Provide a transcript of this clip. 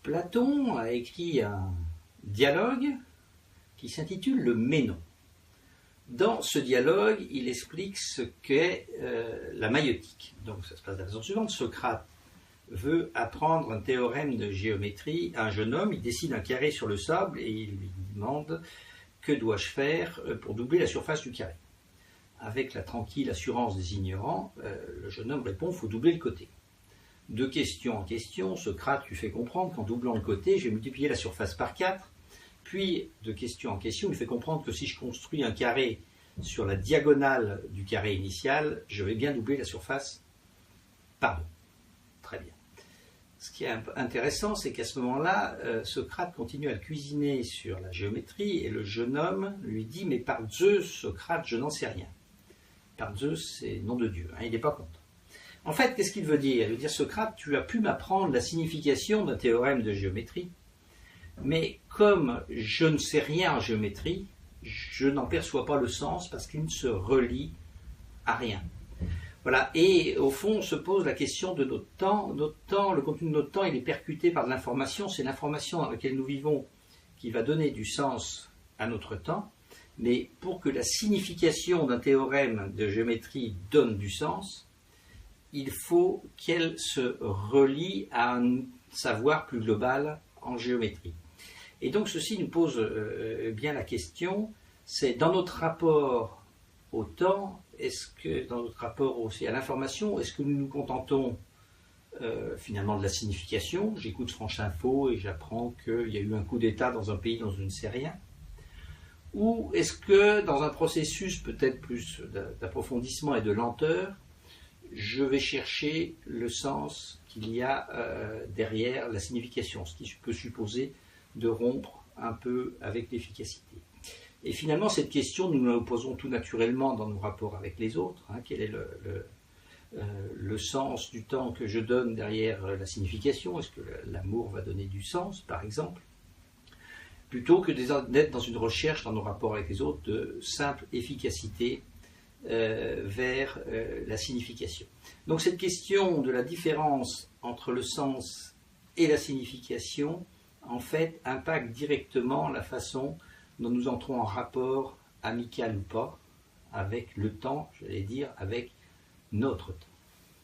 Platon a écrit un dialogue qui s'intitule le Ménon. Dans ce dialogue, il explique ce qu'est la maïeutique. Donc ça se passe de la façon suivante. Socrate veut apprendre un théorème de géométrie à un jeune homme. Il dessine un carré sur le sable et il lui demande « Que dois-je faire pour doubler la surface du carré ?» Avec la tranquille assurance des ignorants, le jeune homme répond « Il faut doubler le côté ». De question en question, Socrate lui fait comprendre qu'en doublant le côté, je vais multiplier la surface par 4. Puis, de question en question, il lui fait comprendre que si je construis un carré sur la diagonale du carré initial, je vais bien doubler la surface par 2. Très bien. Ce qui est intéressant, c'est qu'à ce moment-là, Socrate continue à le cuisiner sur la géométrie et le jeune homme lui dit « Mais par Zeus, Socrate, je n'en sais rien. » Par Zeus, c'est nom de Dieu, hein, il n'est pas content. En fait, qu'est-ce qu'il veut dire? Il veut dire, Socrate, tu as pu m'apprendre la signification d'un théorème de géométrie, mais comme je ne sais rien en géométrie, je n'en perçois pas le sens parce qu'il ne se relie à rien. Voilà, et au fond, on se pose la question de notre temps. Notre temps, le contenu de notre temps, il est percuté par de l'information. C'est l'information dans laquelle nous vivons qui va donner du sens à notre temps. Mais pour que la signification d'un théorème de géométrie donne du sens, il faut qu'elle se relie à un savoir plus global en géométrie. Et donc ceci nous pose bien la question, c'est dans notre rapport au temps, est-ce que dans notre rapport aussi à l'information, est-ce que nous nous contentons finalement de la signification? J'écoute France Info et j'apprends qu'il y a eu un coup d'État dans un pays dont je ne sais rien. Ou est-ce que dans un processus peut-être plus d'approfondissement et de lenteur, je vais chercher le sens qu'il y a derrière la signification, ce qui peut supposer de rompre un peu avec l'efficacité. Et finalement, cette question, nous nous la posons tout naturellement dans nos rapports avec les autres. Hein, quel est le sens du temps que je donne derrière la signification? Est-ce que l'amour va donner du sens, par exemple? Plutôt que d'être dans une recherche dans nos rapports avec les autres de simple efficacité vers la signification. Donc cette question de la différence entre le sens et la signification, en fait, impacte directement la façon dont nous entrons en rapport, amical ou pas, avec le temps, j'allais dire, avec notre temps.